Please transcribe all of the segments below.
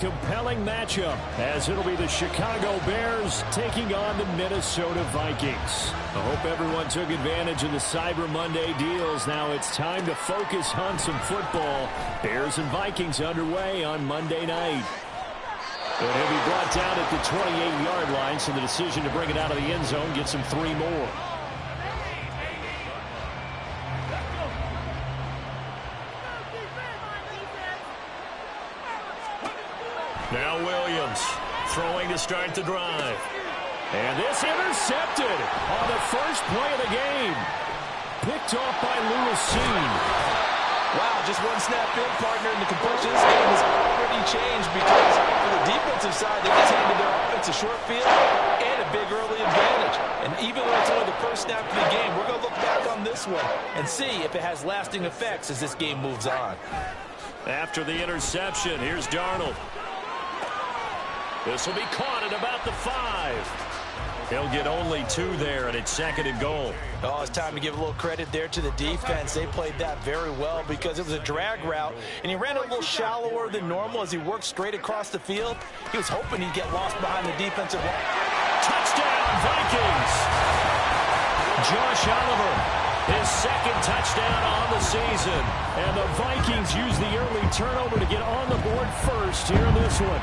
Compelling matchup as it'll be the Chicago Bears taking on the Minnesota Vikings. I hope everyone took advantage of the Cyber Monday deals. Now it's time to focus on some football. Bears and Vikings underway on Monday night. And he'll be brought down at the 28-yard line, so the decision to bring it out of the end zone gets him 3 more. Now Williams throwing to start the drive. And this intercepted on the first play of the game. Picked off by Lewis. Wow, just one snap in, partner, and the completion of this game has already changed because for the defensive side, they just handed their offense a short field and a big early advantage. And even though it's only the first snap of the game, we're going to look back on this one and see if it has lasting effects as this game moves on. After the interception, here's Darnold. This will be caught at about the 5. He'll get only 2 there, and it's 2nd and goal. Oh, it's time to give a little credit there to the defense. They played that very well because it was a drag route, and he ran a little shallower than normal as he worked straight across the field. He was hoping he'd get lost behind the defensive line. Touchdown, Vikings! Josh Oliver, his 2nd touchdown on the season. And the Vikings use the early turnover to get on the board first here in this one.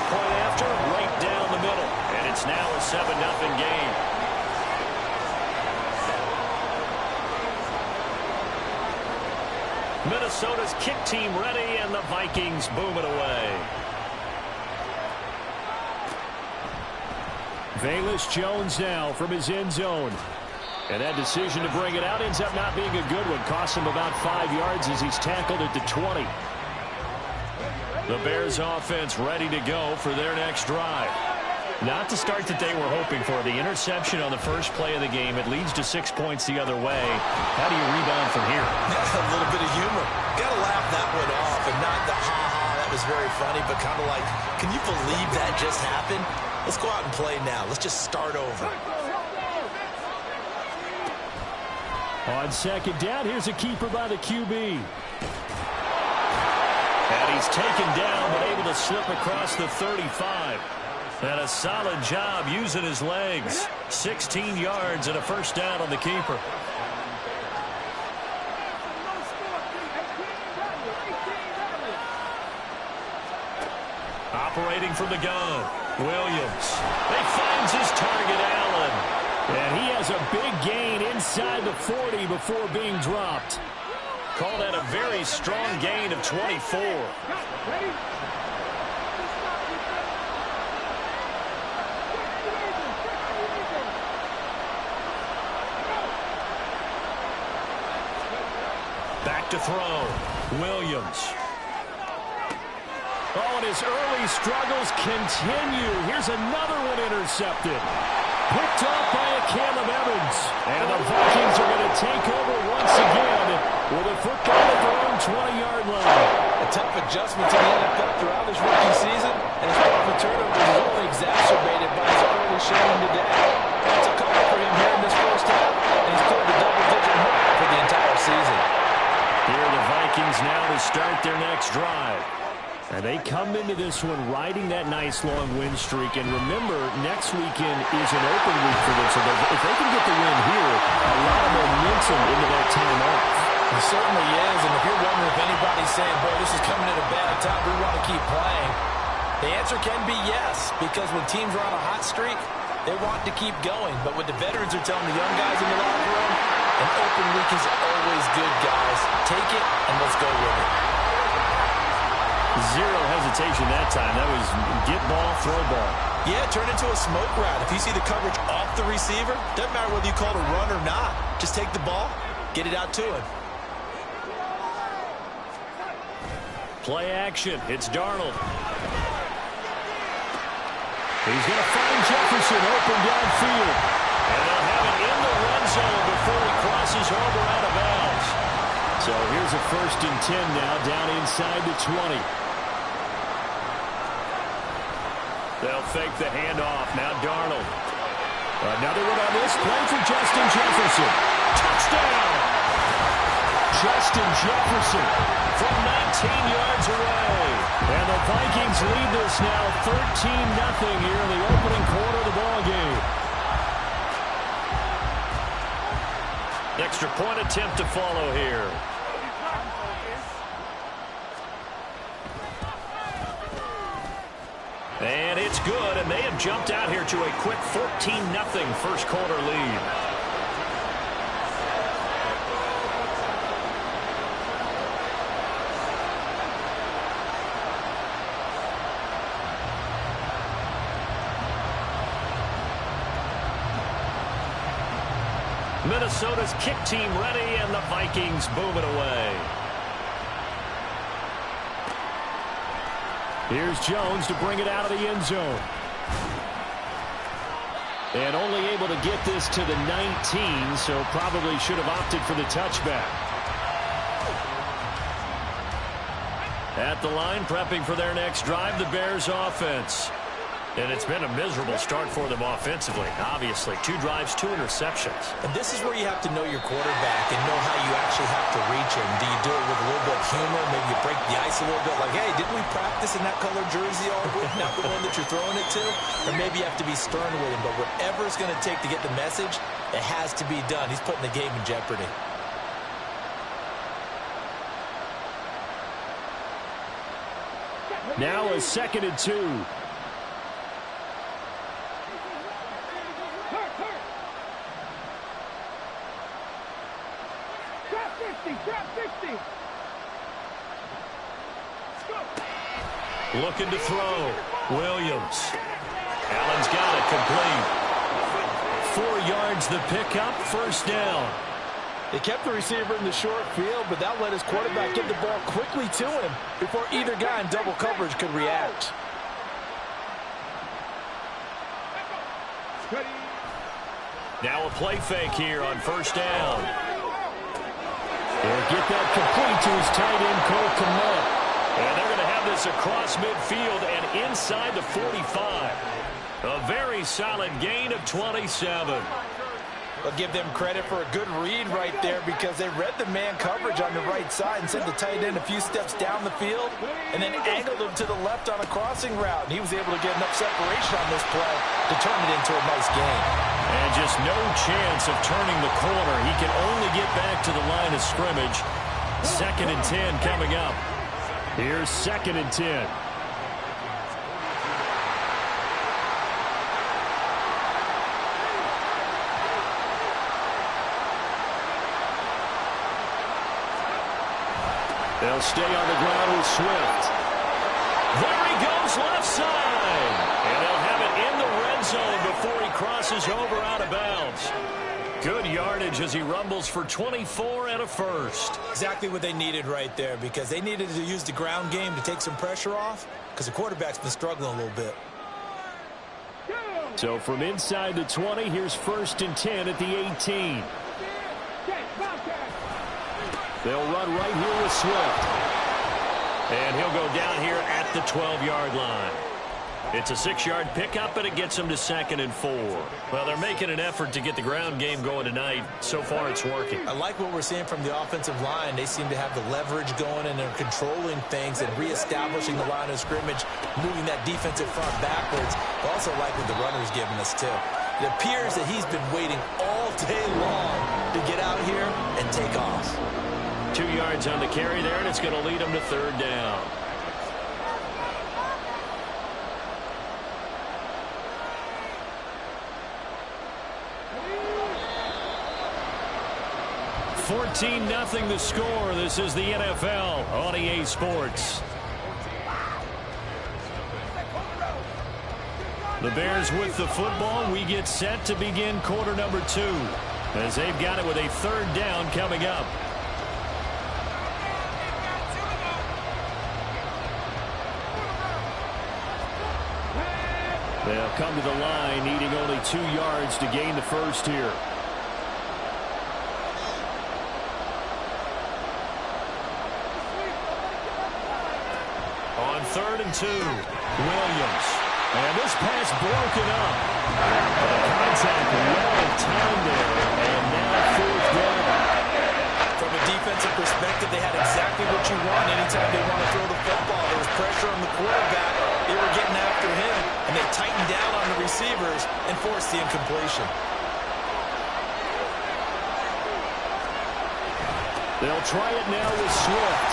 Point after, right down the middle. And it's now a 7-0 game. Minnesota's kick team ready, and the Vikings boom it away. Velus Jones now from his end zone. And that decision to bring it out ends up not being a good one. Costs him about 5 yards as he's tackled at the 20. The Bears offense ready to go for their next drive. Not the start that they were hoping for. The interception on the first play of the game. It leads to 6 points the other way. How do you rebound from here? A little bit of humor. Got to laugh that one off, and not the ha-ha, that was very funny, but kind of like, can you believe that just happened? Let's go out and play now. Let's just start over. On 2nd down, here's a keeper by the QB. And he's taken down, but able to slip across the 35. And a solid job using his legs. 16 yards and a first down on the keeper. Operating from the gun, Williams. He finds his target, Allen. And he has a big gain inside the 40 before being dropped. Called that a very strong gain of 24. Back to throw. Williams. Oh, and his early struggles continue. Here's another one intercepted. Picked off by a Caleb Evans. And the Vikings are going to take over once again with a football at their own 20-yard line. A tough adjustment to the NFL throughout his rookie season, and his problem turnovers is only exacerbated by his early showing today. That's a couple for him here in this first half, and he's cleared the double-digit mark for the entire season. Here are the Vikings now to start their next drive. And they come into this one riding that nice long win streak. And remember, next weekend is an open week for them. So if they can get the win here, a lot of momentum into that time off. It certainly is. And if you're wondering if anybody's saying, boy, this is coming at a bad time, we want to keep playing, the answer can be yes. Because when teams are on a hot streak, they want to keep going. But what the veterans are telling the young guys in the locker room, an open week is always good, guys. Take it and let's go with it. Zero hesitation that time. That was get ball, throw ball. Yeah, turn into a smoke route. If you see the coverage off the receiver, doesn't matter whether you call it a run or not. Just take the ball, get it out to him. Play action. It's Darnold. He's going to find Jefferson open downfield. And they'll have it in the red zone before he crosses over out of bounds. So here's a 1st and 10 now down inside the 20. They'll fake the handoff. Now Darnold. Another one on this play for Justin Jefferson. Touchdown! Justin Jefferson from 19 yards away. And the Vikings lead this now 13-0 here in the opening quarter of the ballgame. Extra point attempt to follow here. And it's good, and they have jumped out here to a quick 14-0 first quarter lead. Minnesota's kick team ready, and the Vikings boom it away. Here's Jones to bring it out of the end zone. And only able to get this to the 19, so probably should have opted for the touchback. At the line, prepping for their next drive, the Bears offense. And it's been a miserable start for them offensively. Obviously, 2 drives, 2 interceptions. And this is where you have to know your quarterback and know how you actually have to reach him. Do you do it with a little bit of humor? Maybe you break the ice a little bit like, hey, didn't we practice in that color jersey all week? Not the one that you're throwing it to? Or maybe you have to be stern with him. But whatever it's going to take to get the message, it has to be done. He's putting the game in jeopardy. Now a 2nd and 2. Looking to throw. Williams. Allen's got it complete. 4 yards the pickup, first down. They kept the receiver in the short field, but that let his quarterback get the ball quickly to him before either guy in double coverage could react. Now a play fake here on first down. They'll get that complete to his tight end, Cole Kmet. And they're going to have this across midfield and inside the 45. A very solid gain of 27. I'll give them credit for a good read right there because they read the man coverage on the right side and sent the tight end a few steps down the field and then angled him to the left on a crossing route. And he was able to get enough separation on this play to turn it into a nice gain. And just no chance of turning the corner. He can only get back to the line of scrimmage. 2nd and 10 coming up. Here's 2nd and 10. They'll stay on the ground with Swift. There he goes left side. And they'll have it in the red zone before he crosses over out of bounds. Good yardage as he rumbles for 24 and a first. Exactly what they needed right there because they needed to use the ground game to take some pressure off because the quarterback's been struggling a little bit. So from inside the 20, here's 1st and 10 at the 18. They'll run right here with Swift. And he'll go down here at the 12-yard line. It's a 6-yard pickup, and it gets them to 2nd and 4. Well, they're making an effort to get the ground game going tonight. So far, it's working. I like what we're seeing from the offensive line. They seem to have the leverage going, and they're controlling things and reestablishing the line of scrimmage, moving that defensive front backwards. I also like what the runner's giving us, too. It appears that he's been waiting all day long to get out here and take off. 2 yards on the carry there, and it's going to lead them to 3rd down. (14-0) the score. This is the NFL on EA Sports. The Bears with the football. We get set to begin quarter number 2 as they've got it with a 3rd down coming up. They'll come to the line, needing only 2 yards to gain the first here. On 3rd and 2, Williams. And this pass broken up. The contact well timed there, and now 4th down. From a defensive perspective, they had exactly what you want anytime they want to throw the football. There was pressure pressure on the quarterback, they were getting after him, and they tightened down on the receivers and forced the incompletion. They'll try it now with Swift.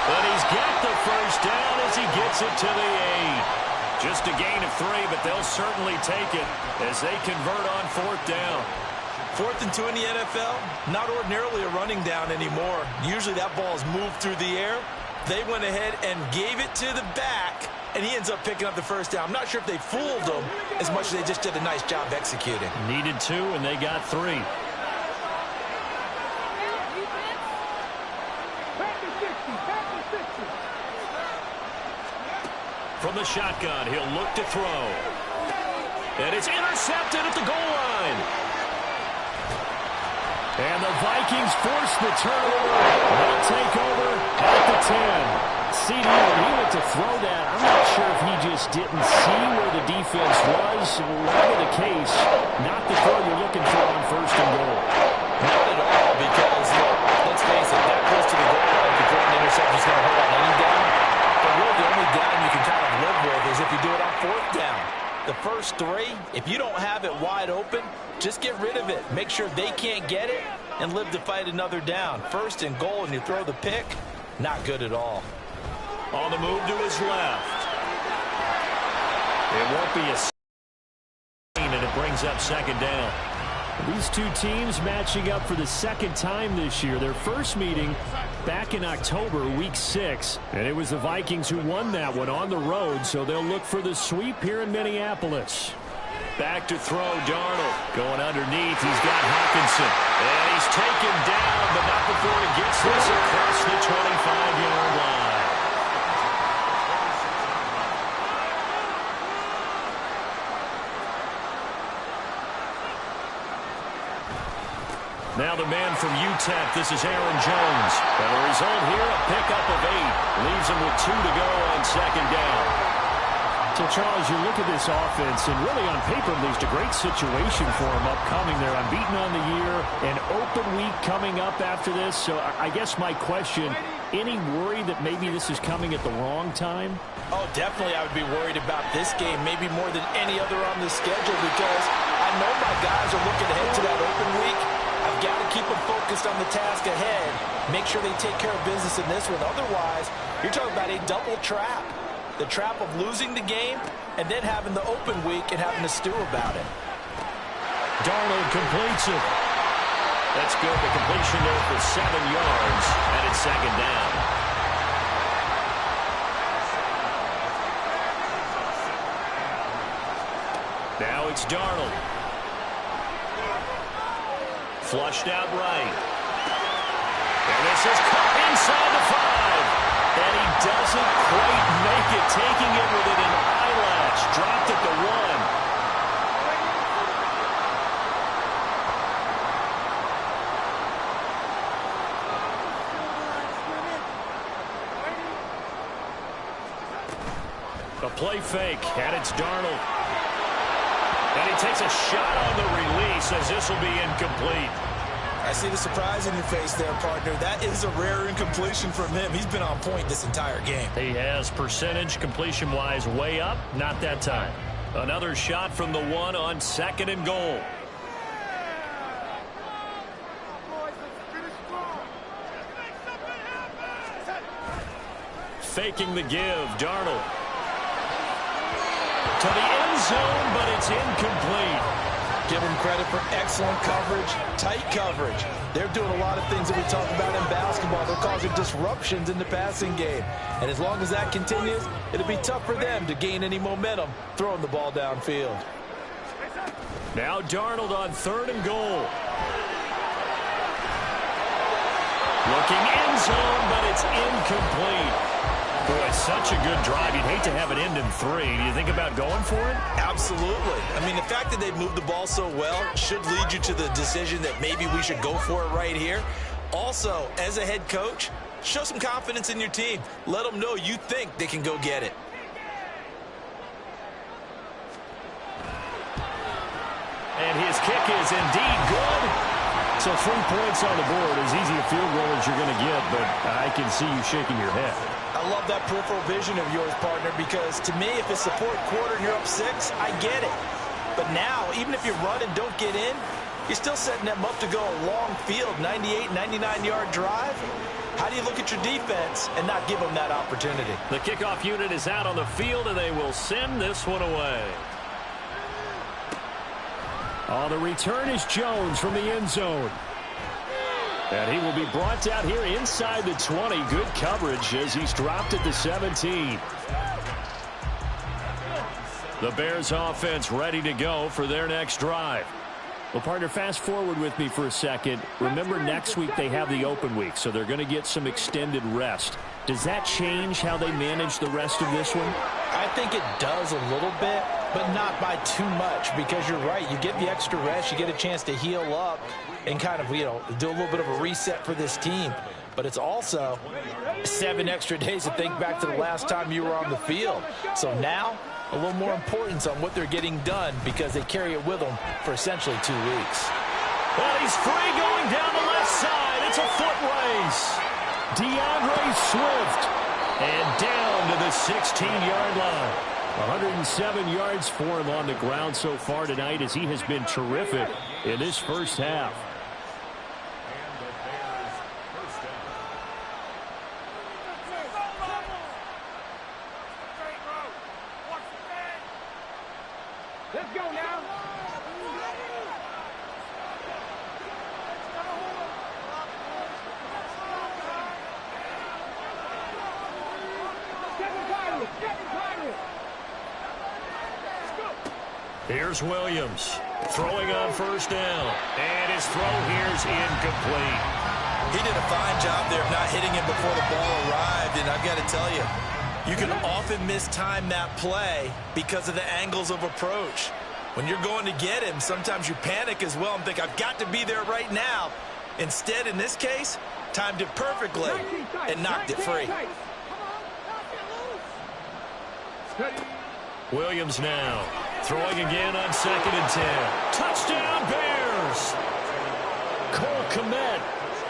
But he's got the first down as he gets it to the 8. Just a gain of 3, but they'll certainly take it as they convert on 4th down. 4th and 2 in the NFL, not ordinarily a running down anymore. Usually that ball is moved through the air. They went ahead and gave it to the back, and he ends up picking up the first down. I'm not sure if they fooled him as much as they just did a nice job executing. Needed 2, and they got 3. From the shotgun, he'll look to throw. And it's intercepted at the goal line. And the Vikings force the turnover. They'll take over at the 10. CD, when he went to throw that, I'm not sure if he just didn't see where the defense was. Whatever the case, not the throw you're looking for on 1st and goal. Not at all, because, look, let's face it, that close to the goal line, if you throw an interception, is going to hurt on any down. But really, the only down you can kind of live with is if you do it on 4th down. The first 3, if you don't have it wide open, just get rid of it. Make sure they can't get it and live to fight another down. 1st and goal, and you throw the pick, not good at all. On the move to his left. It won't be a screen, and it brings up 2nd down. These two teams matching up for the 2nd time this year. Their first meeting back in October, week 6. And it was the Vikings who won that one on the road, so they'll look for the sweep here in Minneapolis. Back to throw, Darnold. Going underneath, he's got Hawkinson. And he's taken down, but not before he gets this across the 25-yard line. Now the man from UTEP, this is Aaron Jones. And the result here, a pickup of 8. Leaves him with 2 to go on 2nd down. So, Charles, you look at this offense, and really on paper, there's a great situation for him upcoming. They're unbeaten on the year, an open week coming up after this. So I guess my question, any worry that maybe this is coming at the wrong time? Oh, definitely I would be worried about this game, maybe more than any other on the schedule, because I know my guys are looking ahead to that open week. I've got to keep them focused on the task ahead, make sure they take care of business in this one. Otherwise, you're talking about a double trap. The trap of losing the game and then having the open week and having to stew about it. Darnold completes it. That's good. The completion there for 7 yards, and it's 2nd down. Now it's Darnold. Flushed out right. And this is caught inside the 5. And he doesn't quite make it, taking it within an eyelash. Dropped at the 1. A play fake, and it's Darnold. And he takes a shot on the release as this will be incomplete. I see the surprise in your face there, partner. That is a rare incompletion from him. He's been on point this entire game. He has percentage completion-wise way up. Not that time. Another shot from the 1 on 2nd and goal. Faking the give, Darnold. To the end zone, but it's incomplete. Give them credit for excellent coverage, tight coverage. They're doing a lot of things that we talk about in basketball. They're causing disruptions in the passing game. And as long as that continues, it'll be tough for them to gain any momentum throwing the ball downfield. Now Darnold on 3rd and goal. Looking end zone, but it's incomplete. Boy, such a good drive. You'd hate to have it end in 3. Do you think about going for it? Absolutely. I mean, the fact that they've moved the ball so well should lead you to the decision that maybe we should go for it right here. Also, as a head coach, show some confidence in your team. Let them know you think they can go get it. And his kick is indeed good. So 3 points on the board, as easy a field goal as you're going to get, but I can see you shaking your head. I love that peripheral vision of yours, partner, because to me, if it's the fourth quarter and you're up 6, I get it. But now, even if you run and don't get in, you're still setting them up to go a long field, 98, 99-yard drive. How do you look at your defense and not give them that opportunity? The kickoff unit is out on the field, and they will send this one away. On the return is Jones from the end zone. And he will be brought down here inside the 20. Good coverage as he's dropped at the 17. The Bears offense ready to go for their next drive. Well, partner, fast forward with me for a second. Remember, next week they have the open week, so they're going to get some extended rest. Does that change how they manage the rest of this one? I think it does a little bit, but not by too much, because you're right. You get the extra rest. You get a chance to heal up and kind of, do a little bit of a reset for this team. But it's also 7 extra days to think back to the last time you were on the field. So now, a little more importance on what they're getting done because they carry it with them for essentially 2 weeks. Well, he's free going down the left side. It's a foot race. DeAndre Swift. And down to the 16-yard line. 107 yards for him on the ground so far tonight as he has been terrific in this first half. Let's go now. Here's Williams throwing on first down. And his throw here's incomplete. He did a fine job there of not hitting him before the ball arrived, and I've got to tell you, you can often mistime that play because of the angles of approach. When you're going to get him, sometimes you panic as well and think, I've got to be there right now. Instead, in this case, timed it perfectly and knocked it free. Williams now throwing again on 2nd and 10. Touchdown Bears! Cole Kmet,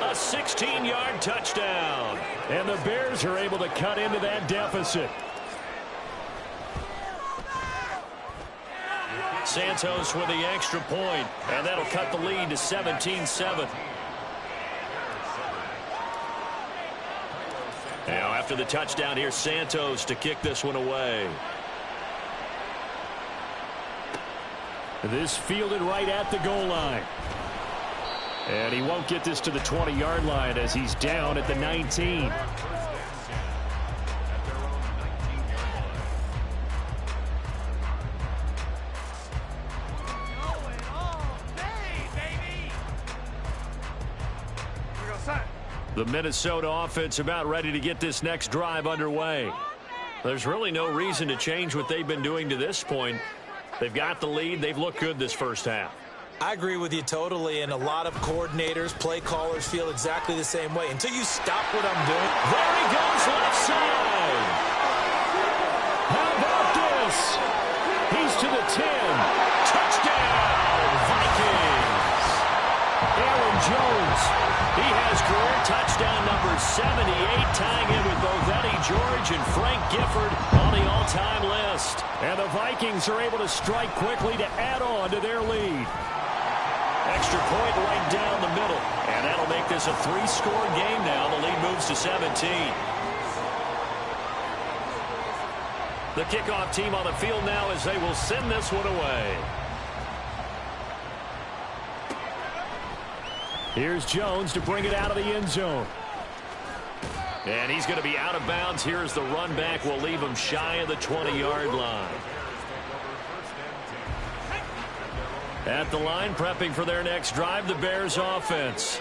a 16-yard touchdown. And the Bears are able to cut into that deficit. Santos with the extra point, and that'll cut the lead to 17-7. Now after the touchdown, here's Santos to kick this one away. This fielded right at the goal line. And he won't get this to the 20-yard line as he's down at the 19. The Minnesota offense about ready to get this next drive underway. There's really no reason to change what they've been doing to this point. They've got the lead. They've looked good this first half. I agree with you totally, and a lot of coordinators, play callers feel exactly the same way. Until you stop what I'm doing. There he goes left side. How about this? He's to the 10. Touchdown, Vikings. Aaron Jones. He has career touchdown number 78, tying in with both Eddie George and Frank Gifford on the all-time list. And the Vikings are able to strike quickly to add on to their lead. Extra point right down the middle. And that'll make this a 3-score game now. The lead moves to 17. The kickoff team on the field now as they will send this one away. Here's Jones to bring it out of the end zone. And he's going to be out of bounds here as the run back will leave him shy of the 20-yard line. At the line, prepping for their next drive, the Bears offense.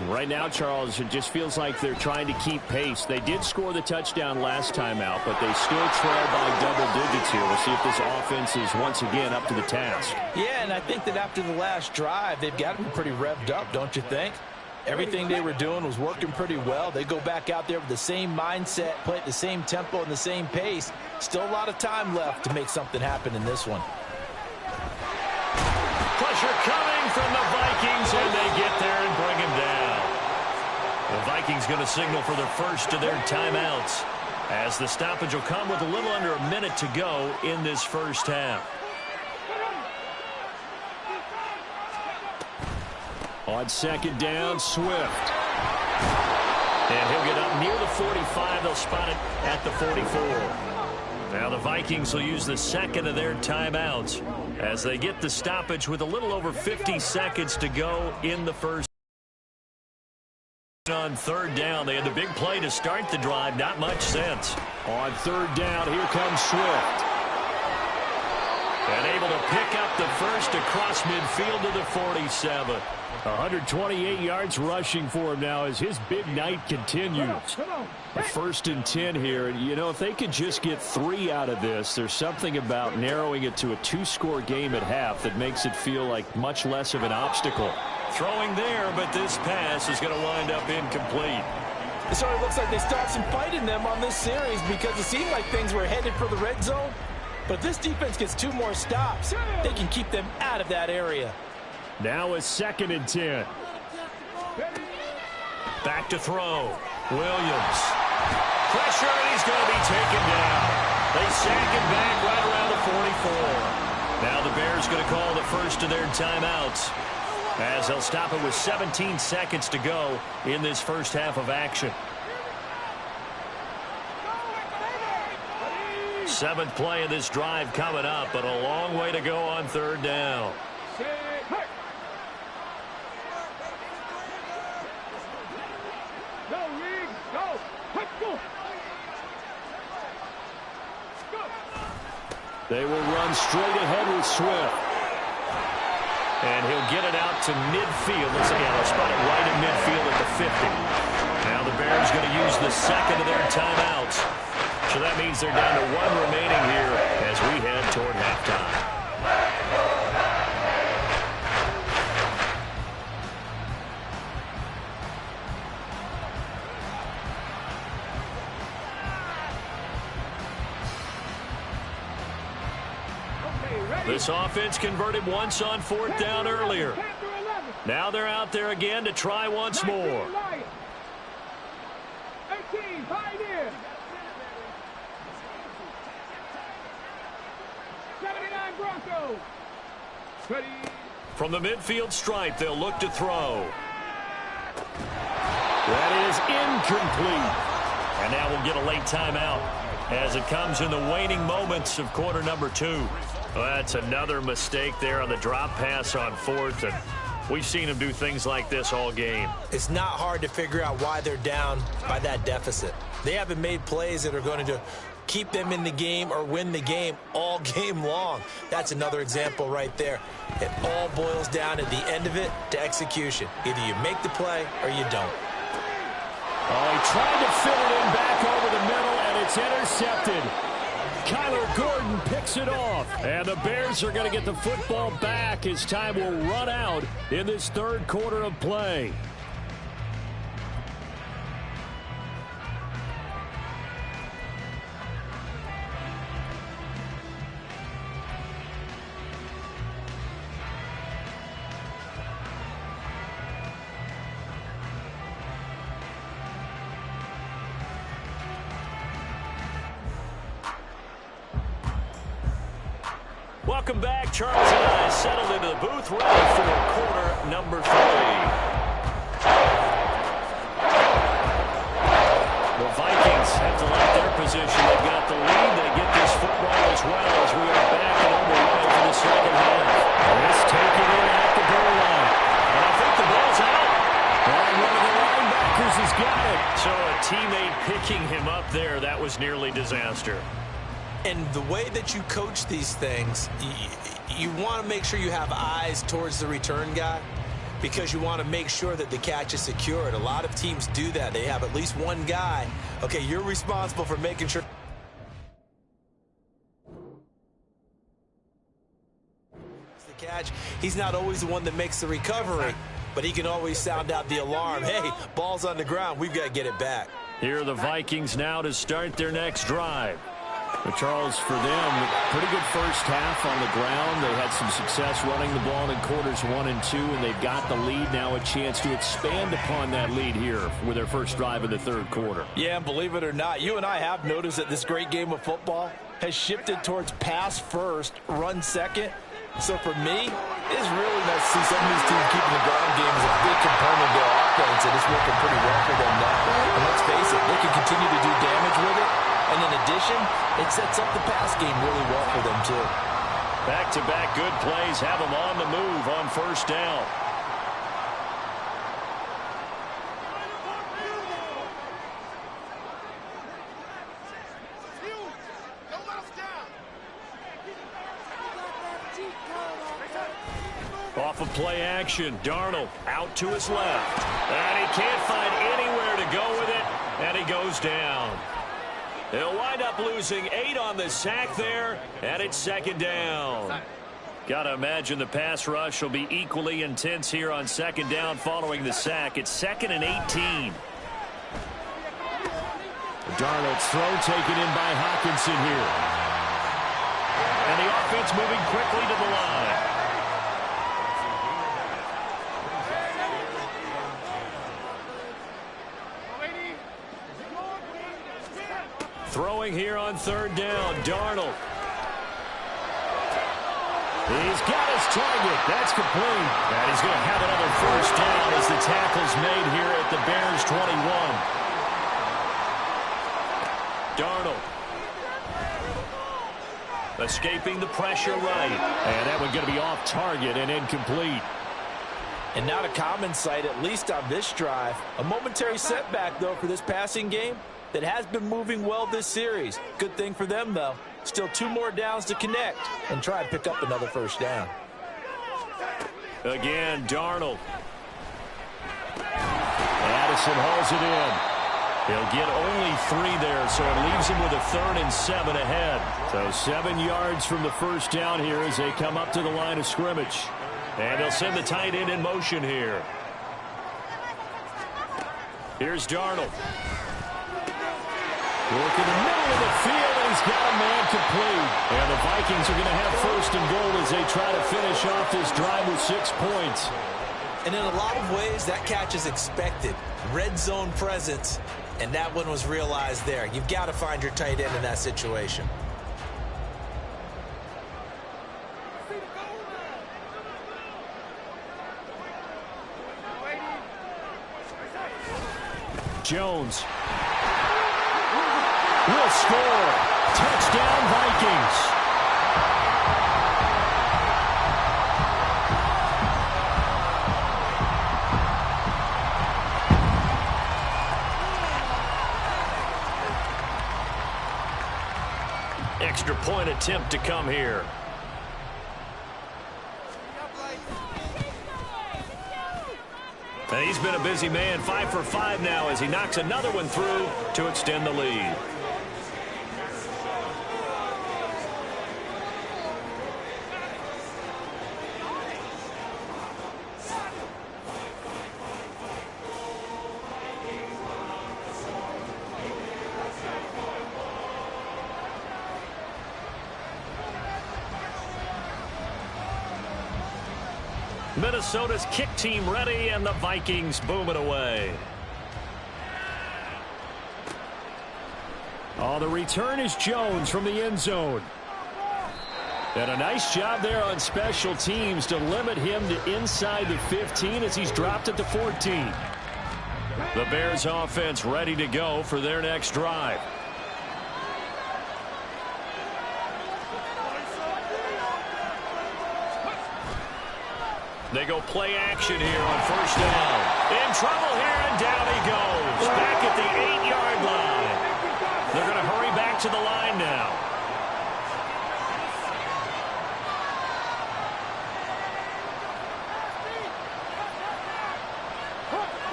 Right now, Charles, it just feels like they're trying to keep pace. They did score the touchdown last time out, but they still trail by double digits here. We'll see if this offense is once again up to the task. Yeah, and I think that after the last drive, they've got to be pretty revved up, don't you think? Everything they were doing was working pretty well. They go back out there with the same mindset, play at the same tempo and the same pace. Still a lot of time left to make something happen in this one. Pressure coming from the Vikings, and they get there and bring him down. The Vikings going to signal for the first of their timeouts. as the stoppage will come with a little under a minute to go in this first half. On second down, Swift. And he'll get up near the 45. They'll spot it at the 44. Now the Vikings will use the second of their timeouts as they get the stoppage with a little over 50 seconds to go in the first. On third down, they had the big play to start the drive. Not much sense. On third down, here comes Swift. And able to pick up the first across midfield to the 47. 128 yards rushing for him now as his big night continues. A 1st and 10 here. And, you know, if they could just get 3 out of this, there's something about narrowing it to a 2-score game at half that makes it feel like much less of an obstacle. Throwing there, but this pass is going to wind up incomplete. It sort of looks like they started some fight in them on this series because it seemed like things were headed for the red zone. But if this defense gets 2 more stops, they can keep them out of that area. Now a 2nd and 10. Back to throw. Williams. Pressure, and he's going to be taken down. They sack him back right around the 44. Now the Bears going to call the first of their timeouts, as they'll stop it with 17 seconds to go in this first half of action. 7th play of this drive coming up, but a long way to go on third down. They will run straight ahead with Swift. And he'll get it out to midfield. They'll spot it right in midfield at the 50. Now the Bears going to use the second of their timeouts. So that means they're down to 1 remaining here as we head toward halftime. This offense converted once on 4th down earlier. Now they're out there again to try once more. 18, Pioneer. 79 Broncos. From the midfield stripe, they'll look to throw. That is incomplete. And now we'll get a late timeout as it comes in the waning moments of quarter number 2. Well, that's another mistake there on the drop pass on 4th, and we've seen him do things like this all game. It's not hard to figure out why they're down by that deficit. They haven't made plays that are going to keep them in the game or win the game all game long. That's another example right there. It all boils down at the end of it to execution. Either you make the play or you don't. Oh, he tried to fit it in back over the middle, and it's intercepted. Kyler Gordon picks it off. And the Bears are going to get the football back as time will run out in this third quarter of play. Welcome back. Charles and I settled into the booth ready for quarter number 3. The Vikings have to like their position. They've got the lead. They get this football as well as we are back and underway for the second half. Let's take it in at the goal line. And I think the ball's out. And one of the linebackers has got it. So a teammate picking him up there, that was nearly disaster. And the way that you coach these things, you want to make sure you have eyes towards the return guy because you want to make sure that the catch is secured. A lot of teams do that. They have at least one guy. Okay, you're responsible for making sure the catch. He's not always the one that makes the recovery, but he can always sound out the alarm. Hey, ball's on the ground. We've got to get it back. Here are the Vikings now to start their next drive. But Charles, for them, pretty good first half on the ground. They had some success running the ball in quarters 1 and 2, and they've got the lead now, a chance to expand upon that lead here with their first drive in the third quarter. Yeah, and believe it or not, you and I have noticed that this great game of football has shifted towards pass first, run second. So for me, it's really nice to see some of these teams keeping the ground game as a big component of their offense, and it's working pretty well for them now. And let's face it, they can continue to do damage with it. And in addition, it sets up the pass game really well for them, too. Back-to-back good plays have them on the move on first down. Off of play action, Darnold out to his left. And he can't find anywhere to go with it, and he goes down. They'll wind up losing 8 on the sack there, and it's second down. Got to imagine the pass rush will be equally intense here on second down following the sack. It's 2nd and 18. Darnold's throw taken in by Hawkinson here. And the offense moving quickly to the line. Throwing here on third down, Darnold. He's got his target. That's complete. And he's going to have another first down as the tackle's made here at the Bears' 21. Darnold. Escaping the pressure right. And that one going to be off target and incomplete. And not a common sight, at least on this drive. A momentary setback, though, for this passing game that has been moving well this series. Good thing for them, though. Still 2 more downs to connect and try and pick up another first down. Again, Darnold. Addison hauls it in. He'll get only 3 there, so it leaves him with a 3rd and 7 ahead. So 7 yards from the first down here as they come up to the line of scrimmage. And they'll send the tight end in motion here. Here's Darnold. Work in the middle of the field, and he's got a man complete. And the Vikings are going to have 1st and goal as they try to finish off this drive with 6 points. And in a lot of ways, that catch is expected. Red zone presence, and that one was realized there. You've got to find your tight end in that situation. Jones will score. Touchdown, Vikings. Extra point attempt to come here. And he's been a busy man, 5 for 5 now as he knocks another one through to extend the lead. Minnesota's kick team ready, and the Vikings boom it away. Oh, the return is Jones from the end zone. And a nice job there on special teams to limit him to inside the 15 as he's dropped it to 14. The Bears offense ready to go for their next drive. They go play action here on first down. In trouble here, and down he goes. Back at the 8-yard line. They're going to hurry back to the line now.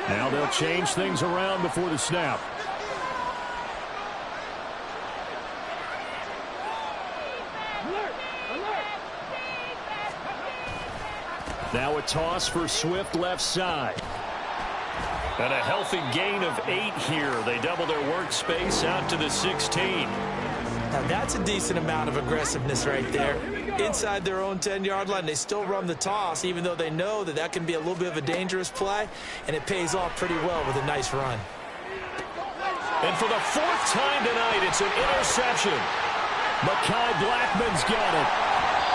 Now they'll change things around before the snap. Now a toss for Swift left side. And a healthy gain of 8 here. They double their workspace out to the 16. Now that's a decent amount of aggressiveness right there. Inside their own 10-yard line, they still run the toss, even though they know that that can be a little bit of a dangerous play, and it pays off pretty well with a nice run. And for the fourth time tonight, it's an interception. Mekhi Blackman's got it.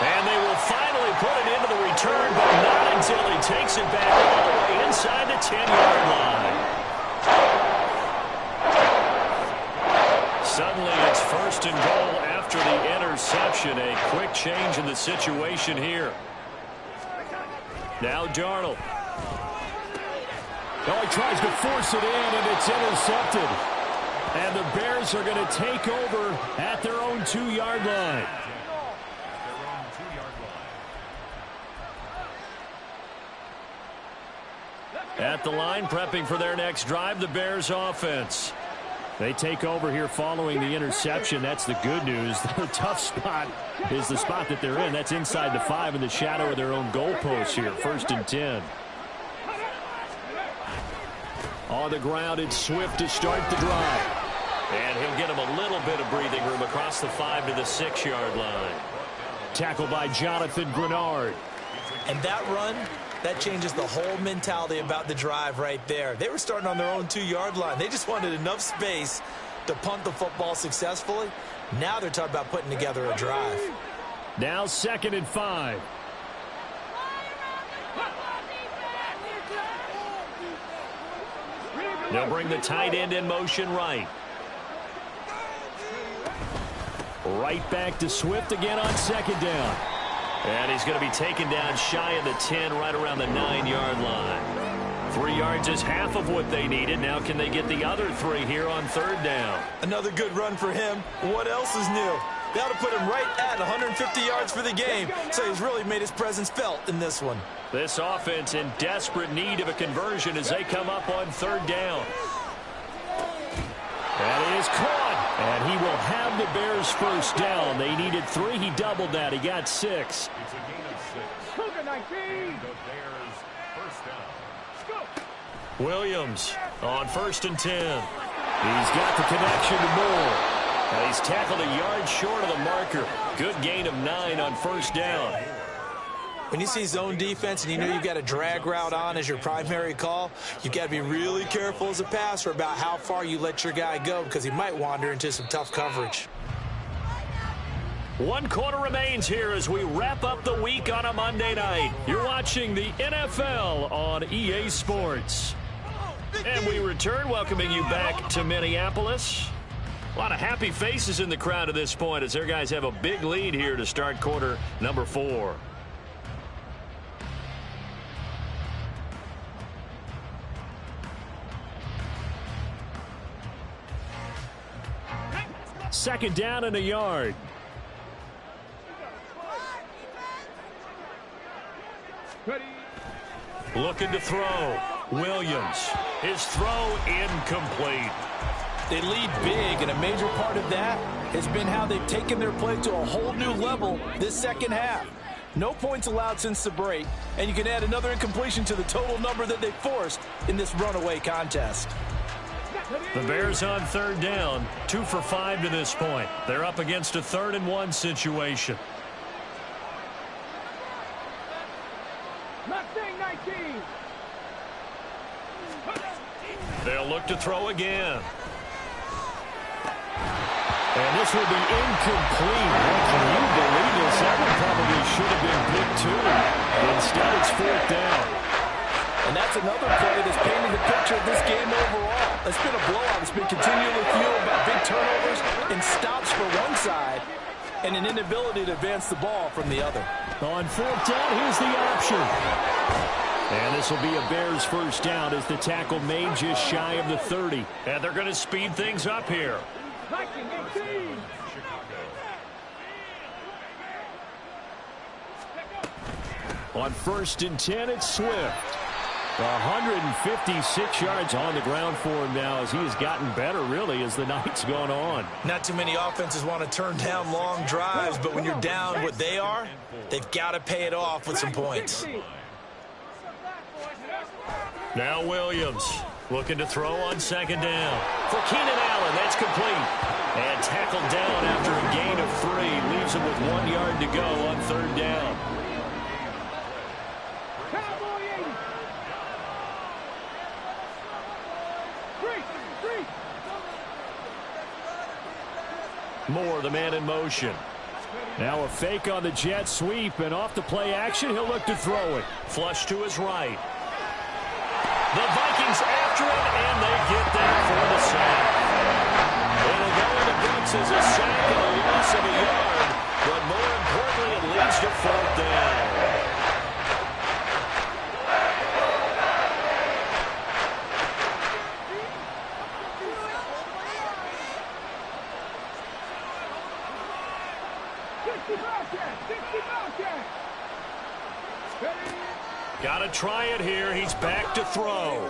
And they will finally put it into the return, but not until he takes it back all the way inside the 10-yard line. Suddenly, it's first and goal after the interception. A quick change in the situation here. Now Darnold. Oh, he tries to force it in, and it's intercepted. And the Bears are going to take over at their own 2-yard line. At the line, prepping for their next drive, the Bears offense. They take over here following the interception. That's the good news. The tough spot is the spot that they're in. That's inside the 5 in the shadow of their own goalpost here. First and 10. On the ground, it's Swift to start the drive. And he'll get him a little bit of breathing room across the 5 to the 6-yard line. Tackled by Jonathan Grenard. And that run, that changes the whole mentality about the drive right there. They were starting on their own 2-yard line. They just wanted enough space to punt the football successfully. Now they're talking about putting together a drive. Now 2nd and 5. They'll bring the tight end in motion right. Right back to Swift again on 2nd down. And he's going to be taken down shy of the 10, right around the 9-yard line. 3 yards is half of what they needed. Now can they get the other 3 here on 3rd down? Another good run for him. What else is new? They ought to put him right at 150 yards for the game. So he's really made his presence felt in this one. This offense in desperate need of a conversion as they come up on 3rd down. That is caught. And he will have the Bears first down. They needed 3. He doubled that. He got 6. Williams on 1st and 10. He's got the connection to Moore. And he's tackled a yard short of the marker. Good gain of 9 on 1st down. When you see zone defense and you know you've got a drag route on as your primary call, you've got to be really careful as a passer about how far you let your guy go because he might wander into some tough coverage. 1 quarter remains here as we wrap up the week on a Monday night. You're watching the NFL on EA Sports. And we return, welcoming you back to Minneapolis. A lot of happy faces in the crowd at this point as their guys have a big lead here to start quarter number 4. Second down and a yard. Looking to throw. Williams. His throw incomplete. They lead big, and a major part of that has been how they've taken their play to a whole new level this second half. No points allowed since the break, and you can add another incompletion to the total number that they forced in this runaway contest. The Bears on 3rd down, 2 for 5 to this point. They're up against a 3rd and 1 situation. They'll look to throw again. And this will be incomplete. Can you believe this? That one probably should have been picked too. Instead, it's 4th down. And that's another play that's painting the picture of this game overall. It's been a blowout. It's been continually fueled by big turnovers and stops for one side and an inability to advance the ball from the other. On 4th down, here's the option. And this will be a Bears first down as the tackle made just shy of the 30. And they're going to speed things up here. On 1st and 10, it's Swift. 156 yards on the ground for him now as he has gotten better, really, as the night's gone on. Not too many offenses want to turn down long drives, but when you're down what they are, they've got to pay it off with some points. Now Williams Looking to throw on second down. For Keenan Allen, that's complete. And tackled down after a gain of 3. Leaves him with 1 yard to go on third down. Cowboy 80. Three. Moore, the man in motion. Now a fake on the jet sweep, and off the play action, he'll look to throw it. Flush to his right. The Vikings after it, and they get that for the sack. It'll go in the books as a sack and a loss of a yard, but more importantly, it leads to fourth down. Got to try it here. He's back to throw. And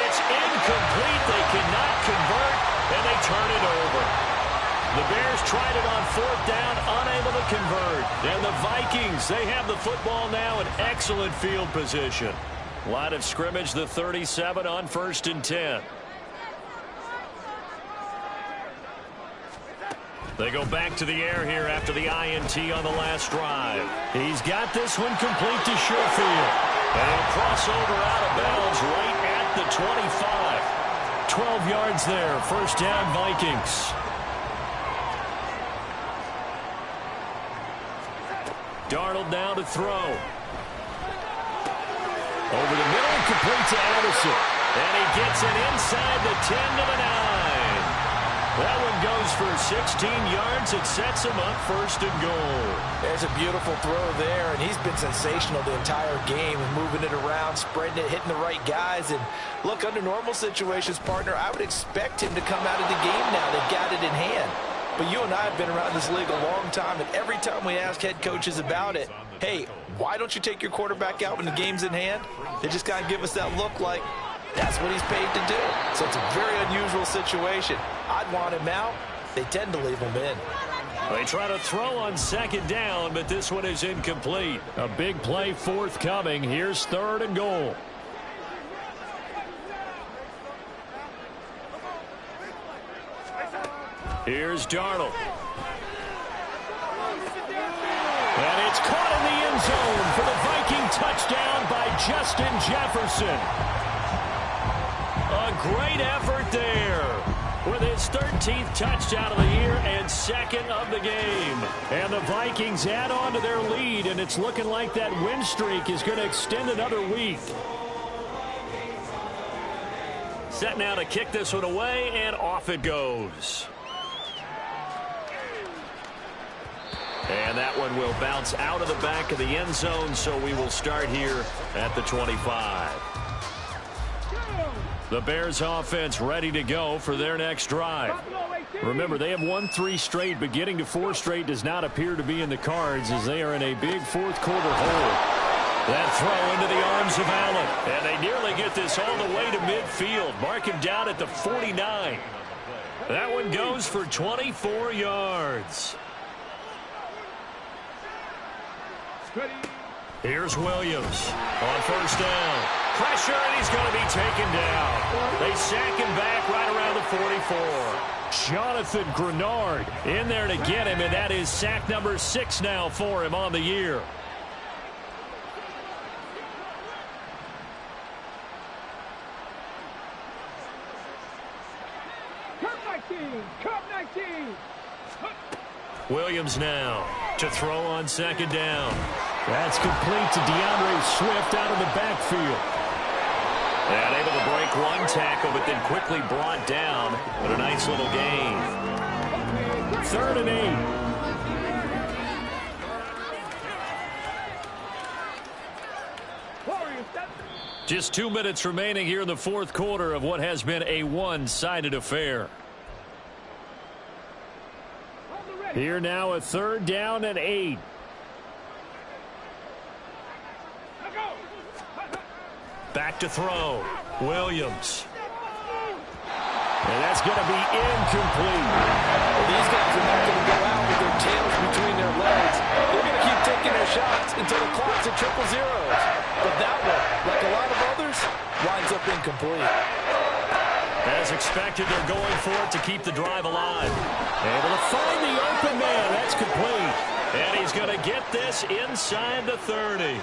it's incomplete. They cannot convert, and they turn it over. The Bears tried it on fourth down, unable to convert. And the Vikings, they have the football now in excellent field position. Line of scrimmage, the 37 on 1st and 10. They go back to the air here after the INT on the last drive. He's got this one complete to Sherfield. And he'll cross over out of bounds right at the 25. 12 yards there. First down, Vikings. Darnold now to throw. Over the middle, complete to Addison. And he gets it inside the 10 to the 9. That one goes for 16 yards. It sets him up first and goal. There's a beautiful throw there, and he's been sensational the entire game, moving it around, spreading it, hitting the right guys. And look, under normal situations, partner, I would expect him to come out of the game now. They've got it in hand. But you and I have been around this league a long time, and every time we ask head coaches about it, hey, why don't you take your quarterback out when the game's in hand? They just kind of give us that look like, that's what he's paid to do. So it's a very unusual situation. I'd want him out. They tend to leave him in. They try to throw on second down, but this one is incomplete. A big play forthcoming. Here's third and goal. Here's Darnold. And it's caught in the end zone for the Viking touchdown by Justin Jefferson. A great effort there with his 13th touchdown of the year and second of the game. And the Vikings add on to their lead, and it's looking like that win streak is going to extend another week. Set now to kick this one away, and off it goes. And that one will bounce out of the back of the end zone, so we will start here at the 25. The Bears offense ready to go for their next drive. Remember, they have won 3 straight, but getting to 4 straight does not appear to be in the cards as they are in a big fourth quarter hole. That throw into the arms of Allen. And they nearly get this all the way to midfield. Mark him down at the 49. That one goes for 24 yards. Here's Williams on first down. Pressure, and he's going to be taken down. They sack him back right around the 44. Jonathan Grenard in there to get him, and that is sack number 6 now for him on the year. Cup 19. Williams now to throw on second down. That's complete to DeAndre Swift out of the backfield. And able to break one tackle, but then quickly brought down. But a nice little gain. 3rd and 8. Just 2 minutes remaining here in the fourth quarter of what has been a one-sided affair. Here now a 3rd down and 8. Back to throw. Williams. And that's going to be incomplete. Well, these guys are not going to go out with their tails between their legs. They're going to keep taking their shots until the clock's at triple zeros. But that one, like a lot of others, incomplete. As expected, they're going for it to keep the drive alive. Able to find the open man. That's complete. And he's going to get this inside the 30.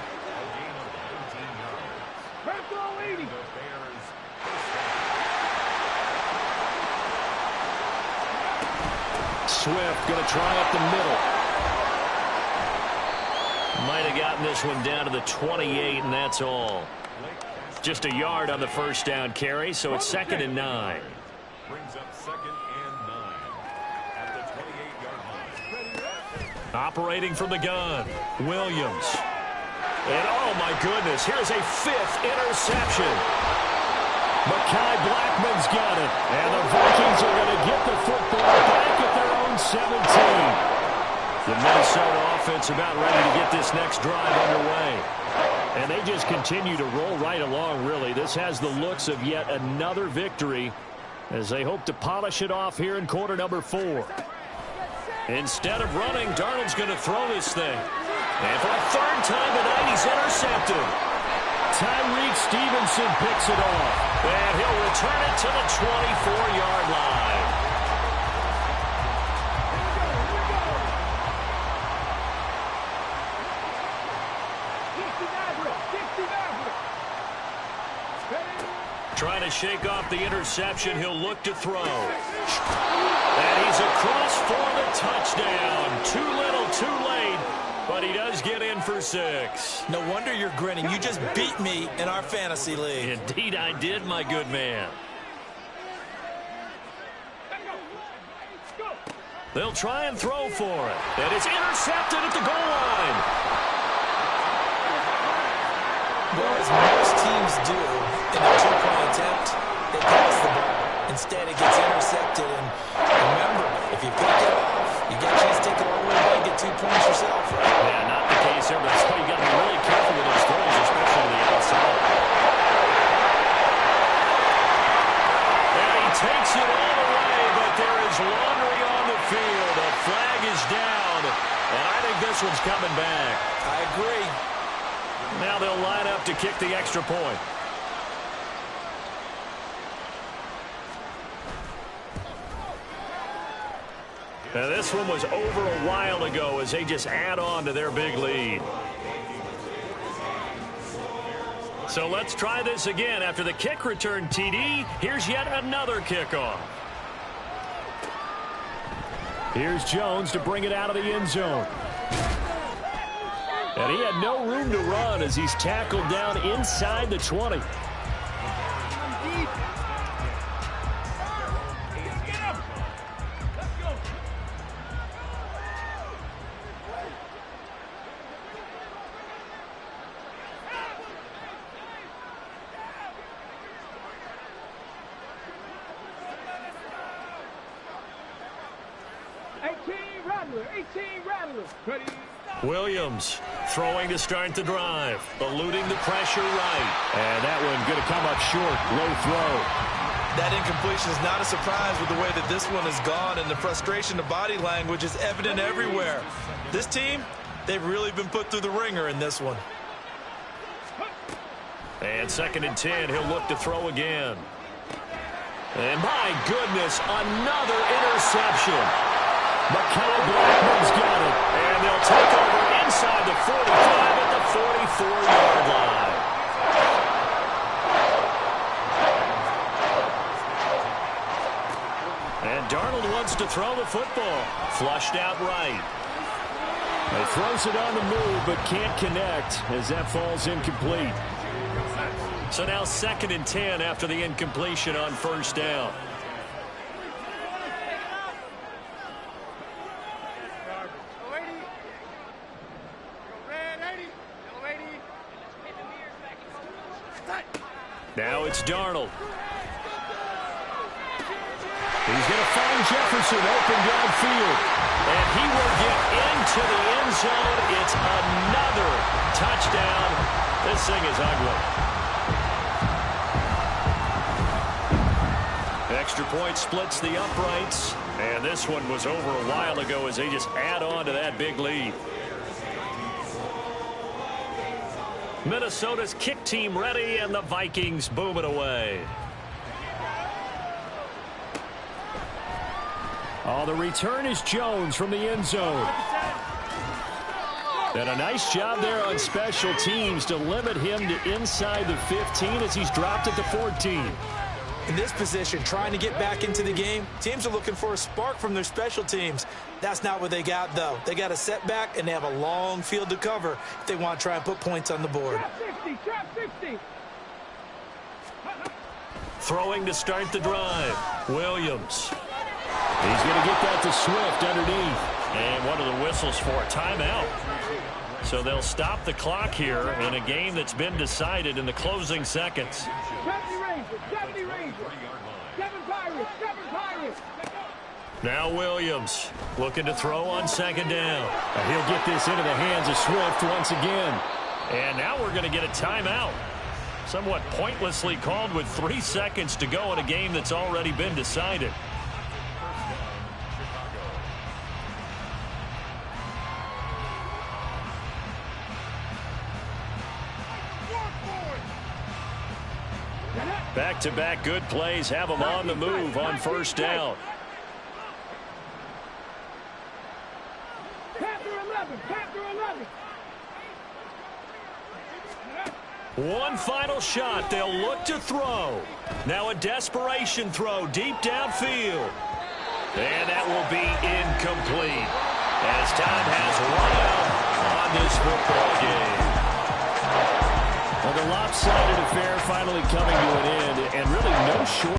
Swift going to try up the middle. Might have gotten this one down to the 28, and that's all. Just a yard on the first down carry, so it's 2nd and 9. Brings up 2nd and 9 at the 28-yard line. Operating from the gun, Williams. And oh my goodness, here's a 5th interception. Mekhi Blackman's got it. And the Vikings are going to get the football back at their own 17. The Minnesota offense about ready to get this next drive underway. And they just continue to roll right along, really. This has the looks of yet another victory as they hope to polish it off here in quarter number 4. Instead of running, Darnold's going to throw this thing. And for a 3rd time tonight, he's intercepted. Tyreek Stevenson picks it off. And he'll return it to the 24-yard line. Trying to shake off the interception. He'll look to throw. And he's across for the touchdown. Too little, too late. But he does get in for 6. No wonder you're grinning. You just beat me in our fantasy league. Indeed I did, my good man. They'll try and throw for it. And it's intercepted at the goal line. Well, as most teams do in their 2-point attempt, they pass the ball. Instead, it gets intercepted. And remember, if you pick it off, you get a chance to take it all the way and get 2 points yourself, right? Yeah, not the case here, but that's why you got to be really careful with those throws, especially to the outside. And he takes it all away, but there is laundry on the field. The flag is down, and I think this one's coming back. I agree. Now they'll line up to kick the extra point. Now this one was over a while ago as they just add on to their big lead. So let's try this again. After the kick return TD, here's yet another kickoff. Here's Jones to bring it out of the end zone. And he had no room to run as he's tackled down inside the 20. Williams throwing to start the drive, eluding the pressure right. And that one going to come up short, low throw. That incompletion is not a surprise with the way that this one has gone, and the frustration of body language is evident everywhere. This team, they've really been put through the ringer in this one. And 2nd and 10, he'll look to throw again. And my goodness, another interception. Mekhi Blackman's got it. And they'll take over inside the 45 at the 44-yard line. And Darnold wants to throw the football. Flushed out right. He throws it on the move but can't connect as that falls incomplete. So now 2nd and 10 after the incompletion on 1st down. Now it's Darnold. He's going to find Jefferson open downfield. And he will get into the end zone. It's another touchdown. This thing is ugly. Extra point splits the uprights. And this one was over a while ago as they just add on to that big lead. Minnesota's kick team ready, and the Vikings boom it away. Oh, the return is Jones from the end zone. And a nice job there on special teams to limit him to inside the 15 as he's dropped it to 14. In this position, trying to get back into the game, teams are looking for a spark from their special teams. That's not what they got, though. They got a setback, and they have a long field to cover if they want to try and put points on the board. Trap 60. Throwing to start the drive. Williams. He's going to get that to Swift underneath. And what are the whistles for? Timeout. So they'll stop the clock here in a game that's been decided in the closing seconds. 70 Rangers. 7 Pirates. Now Williams looking to throw on second down. He'll get this into the hands of Swift once again. And now we're going to get a timeout. Somewhat pointlessly called with 3 seconds to go in a game that's already been decided. Back-to-back good plays have them on the move on first down. Panther 11. One final shot. They'll look to throw. Now a desperation throw deep downfield. And that will be incomplete as time has run out on this football game. Well, the lopsided affair finally coming to an end, and really no short